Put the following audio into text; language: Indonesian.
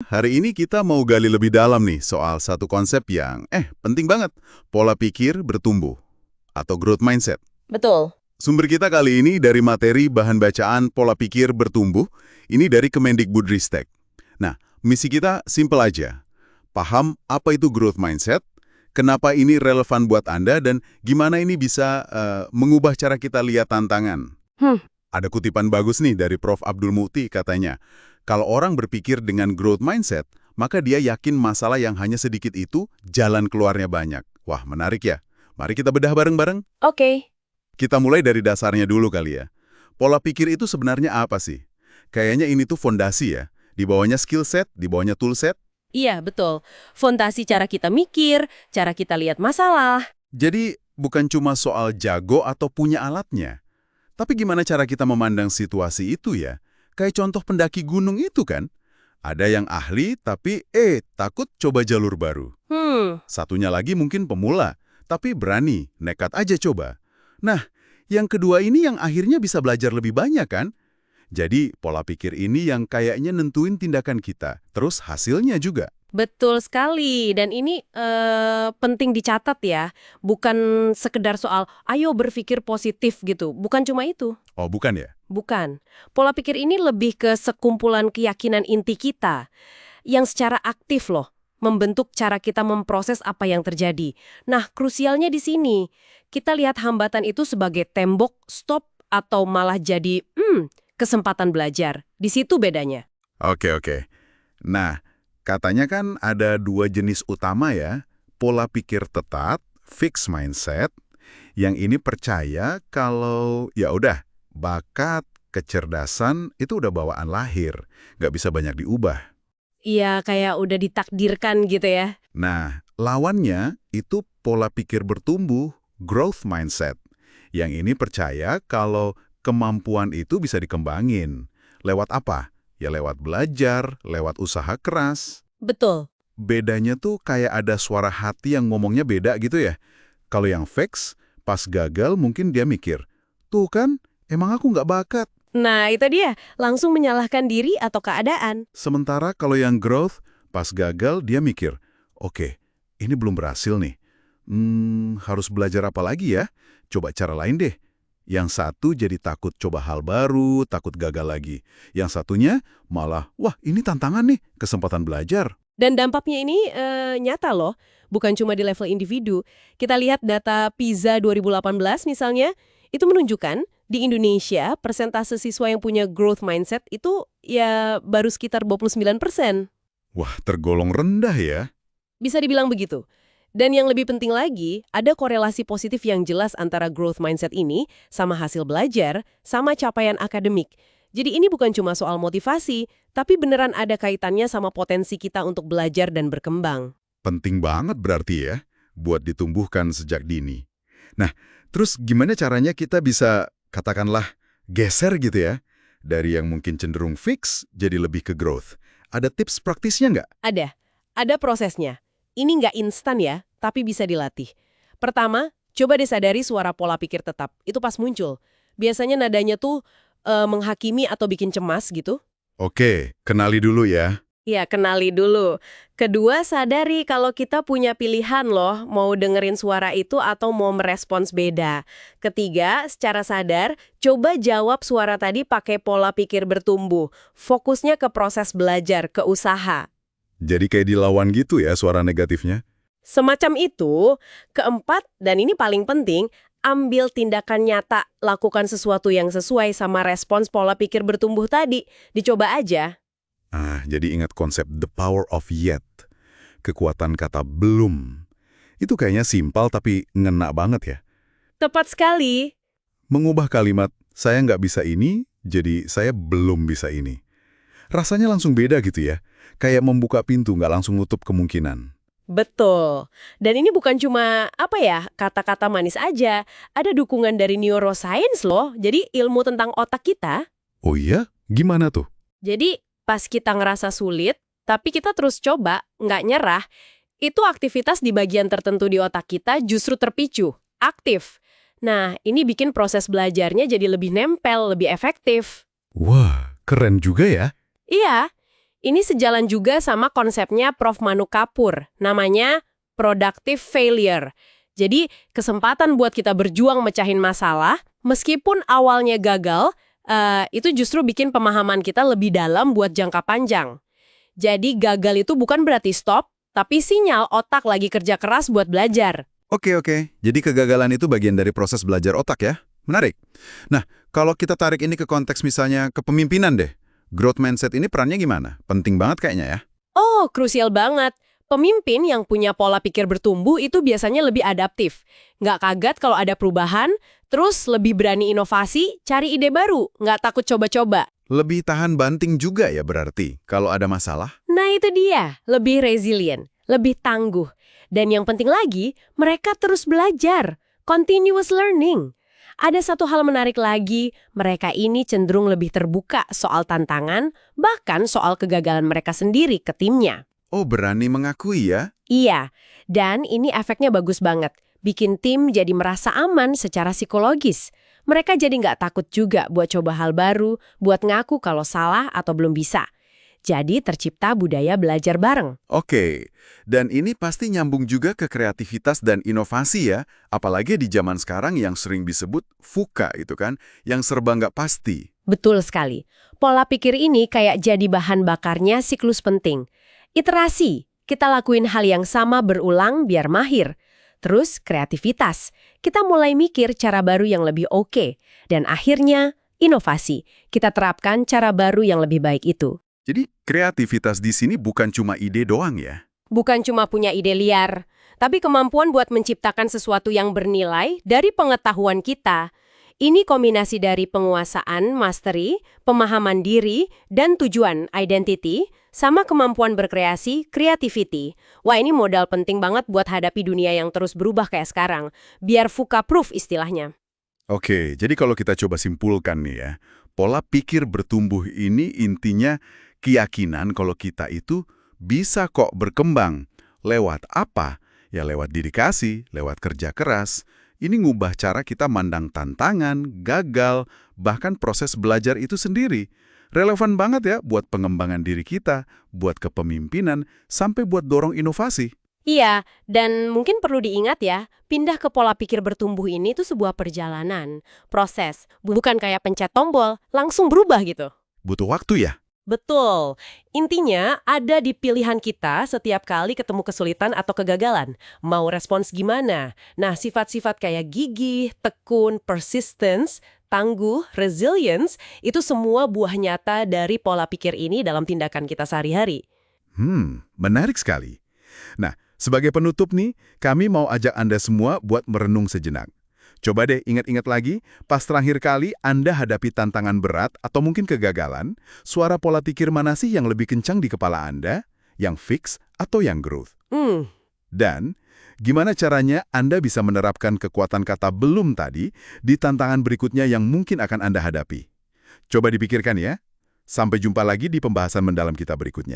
Hari ini kita mau gali lebih dalam nih soal satu konsep yang penting banget, pola pikir bertumbuh atau growth mindset. Betul. Sumber kita kali ini dari materi bahan bacaan pola pikir bertumbuh, ini dari Kemendikbudristek. Nah, misi kita simple aja. Paham apa itu growth mindset, kenapa ini relevan buat Anda, dan gimana ini bisa mengubah cara kita lihat tantangan. Hmm, Ada kutipan bagus nih dari Prof. Abdul Muti katanya, kalau orang berpikir dengan growth mindset, maka dia yakin masalah yang hanya sedikit itu, jalan keluarnya banyak. Wah, menarik ya. Mari kita bedah bareng-bareng. oke. Kita mulai dari dasarnya dulu kali ya. Pola pikir itu sebenarnya apa sih? Kayaknya ini tuh fondasi ya. Di bawahnya skill set, di bawahnya tool set. Iya, betul. Fondasi cara kita mikir, cara kita lihat masalah. Jadi, bukan cuma soal jago atau punya alatnya. Tapi gimana cara kita memandang situasi itu ya? Kayak contoh pendaki gunung itu kan? Ada yang ahli tapi takut coba jalur baru. Satunya lagi mungkin pemula, tapi berani, nekat aja coba. Nah, yang kedua ini yang akhirnya bisa belajar lebih banyak kan? Jadi pola pikir ini yang kayaknya nentuin tindakan kita, terus hasilnya juga. Betul sekali. Dan ini penting dicatat ya. Bukan sekedar soal, ayo berpikir positif gitu. Bukan cuma itu. Oh bukan ya? Bukan. Pola pikir ini lebih ke sekumpulan keyakinan inti kita. Yang secara aktif loh, membentuk cara kita memproses apa yang terjadi. Nah, krusialnya di sini. Kita lihat hambatan itu sebagai tembok, stop, atau malah jadi, kesempatan belajar. Di situ bedanya. Oke. Nah, katanya kan ada dua jenis utama ya, pola pikir tetap, fixed mindset, yang ini percaya kalau ya udah, bakat, kecerdasan itu udah bawaan lahir, nggak bisa banyak diubah. Iya, kayak udah ditakdirkan gitu ya. Nah, lawannya itu pola pikir bertumbuh, growth mindset, yang ini percaya kalau kemampuan itu bisa dikembangin. Lewat apa? Ya lewat belajar, lewat usaha keras. Betul. Bedanya tuh kayak ada suara hati yang ngomongnya beda gitu ya. Kalau yang fix, pas gagal mungkin dia mikir, tuh kan, emang aku nggak bakat. Nah, itu dia. Langsung menyalahkan diri atau keadaan. Sementara kalau yang growth, pas gagal dia mikir, oke, ini belum berhasil nih. Harus belajar apa lagi ya? Coba cara lain deh. Yang satu jadi takut coba hal baru, takut gagal lagi. Yang satunya malah, wah ini tantangan nih, kesempatan belajar. Dan dampaknya ini nyata loh, bukan cuma di level individu. Kita lihat data PISA 2018 misalnya, itu menunjukkan di Indonesia persentase siswa yang punya growth mindset itu ya baru sekitar 29%. Wah, tergolong rendah ya. Bisa dibilang begitu. Dan yang lebih penting lagi, ada korelasi positif yang jelas antara growth mindset ini sama hasil belajar, sama capaian akademik. Jadi ini bukan cuma soal motivasi, tapi beneran ada kaitannya sama potensi kita untuk belajar dan berkembang. Penting banget berarti ya, buat ditumbuhkan sejak dini. Nah, terus gimana caranya kita bisa, katakanlah, geser gitu ya, dari yang mungkin cenderung fix jadi lebih ke growth? Ada tips praktisnya nggak? Ada prosesnya. Ini nggak instan ya, tapi bisa dilatih. Pertama, coba disadari suara pola pikir tetap. Itu pas muncul. Biasanya nadanya tuh menghakimi atau bikin cemas gitu. Oke, kenali dulu ya. Ya, kenali dulu. Kedua, sadari kalau kita punya pilihan loh, mau dengerin suara itu atau mau merespons beda. Ketiga, secara sadar, coba jawab suara tadi pakai pola pikir bertumbuh. Fokusnya ke proses belajar, ke usaha. Jadi kayak dilawan gitu ya suara negatifnya? Semacam itu. Keempat, dan ini paling penting, ambil tindakan nyata, lakukan sesuatu yang sesuai sama respons pola pikir bertumbuh tadi. Dicoba aja. Jadi ingat konsep the power of yet. Kekuatan kata belum. Itu kayaknya simpel tapi ngena banget ya. Tepat sekali. Mengubah kalimat, saya nggak bisa ini, jadi saya belum bisa ini. Rasanya langsung beda gitu ya. Kayak membuka pintu, nggak langsung nutup kemungkinan. Betul. Dan ini bukan cuma, kata-kata manis aja. Ada dukungan dari neuroscience loh. Jadi ilmu tentang otak kita. Oh iya? Gimana tuh? Jadi pas kita ngerasa sulit, tapi kita terus coba, nggak nyerah, itu aktivitas di bagian tertentu di otak kita justru terpicu, aktif. Nah, ini bikin proses belajarnya jadi lebih nempel, lebih efektif. Wah, keren juga ya. Iya, Ini sejalan juga sama konsepnya Prof. Manu Kapur, namanya productive failure. Jadi, kesempatan buat kita berjuang mecahin masalah, meskipun awalnya gagal, itu justru bikin pemahaman kita lebih dalam buat jangka panjang. Jadi, gagal itu bukan berarti stop, tapi sinyal otak lagi kerja keras buat belajar. Oke. Jadi kegagalan itu bagian dari proses belajar otak ya? Menarik. Nah, kalau kita tarik ini ke konteks misalnya kepemimpinan deh. Growth mindset ini perannya gimana? Penting banget kayaknya ya? Oh, krusial banget. Pemimpin yang punya pola pikir bertumbuh itu biasanya lebih adaptif. Nggak kaget kalau ada perubahan, terus lebih berani inovasi, cari ide baru, nggak takut coba-coba. Lebih tahan banting juga ya berarti kalau ada masalah? Nah itu dia, lebih resilient, lebih tangguh. Dan yang penting lagi, mereka terus belajar, continuous learning. Ada satu hal menarik lagi, mereka ini cenderung lebih terbuka soal tantangan, bahkan soal kegagalan mereka sendiri ke timnya. Oh, berani mengakui ya? Iya, dan ini efeknya bagus banget. Bikin tim jadi merasa aman secara psikologis. Mereka jadi nggak takut juga buat coba hal baru, buat ngaku kalau salah atau belum bisa. Jadi tercipta budaya belajar bareng. Oke, dan ini pasti nyambung juga ke kreativitas dan inovasi ya, apalagi di zaman sekarang yang sering disebut VUCA itu kan, yang serba nggak pasti. Betul sekali. Pola pikir ini kayak jadi bahan bakarnya siklus penting. Iterasi, kita lakuin hal yang sama berulang biar mahir. Terus kreativitas, kita mulai mikir cara baru yang lebih oke. Dan akhirnya, inovasi, kita terapkan cara baru yang lebih baik itu. Jadi kreativitas di sini bukan cuma ide doang ya? Bukan cuma punya ide liar, tapi kemampuan buat menciptakan sesuatu yang bernilai dari pengetahuan kita. Ini kombinasi dari penguasaan, mastery, pemahaman diri, dan tujuan, identity, sama kemampuan berkreasi, creativity. Wah, ini modal penting banget buat hadapi dunia yang terus berubah kayak sekarang. Biar VUCA-proof istilahnya. Oke, jadi kalau kita coba simpulkan nih ya, pola pikir bertumbuh ini intinya keyakinan kalau kita itu bisa kok berkembang. Lewat apa? Ya lewat dedikasi, lewat kerja keras. Ini ngubah cara kita mandang tantangan, gagal, bahkan proses belajar itu sendiri. Relevan banget ya buat pengembangan diri kita, buat kepemimpinan, sampai buat dorong inovasi. Iya, dan mungkin perlu diingat ya, pindah ke pola pikir bertumbuh ini tuh sebuah perjalanan, proses, bukan kayak pencet tombol, langsung berubah gitu. Butuh waktu ya? Betul. Intinya ada di pilihan kita setiap kali ketemu kesulitan atau kegagalan. Mau respons gimana? Nah, sifat-sifat kayak gigih, tekun, persistence, tangguh, resilience, itu semua buah nyata dari pola pikir ini dalam tindakan kita sehari-hari. Menarik sekali. Nah, sebagai penutup nih, kami mau ajak Anda semua buat merenung sejenak. Coba deh ingat-ingat lagi, pas terakhir kali Anda hadapi tantangan berat atau mungkin kegagalan, suara pola pikir mana sih yang lebih kencang di kepala Anda? Yang fix atau yang growth? Dan, gimana caranya Anda bisa menerapkan kekuatan kata belum tadi di tantangan berikutnya yang mungkin akan Anda hadapi? Coba dipikirkan ya. Sampai jumpa lagi di pembahasan mendalam kita berikutnya.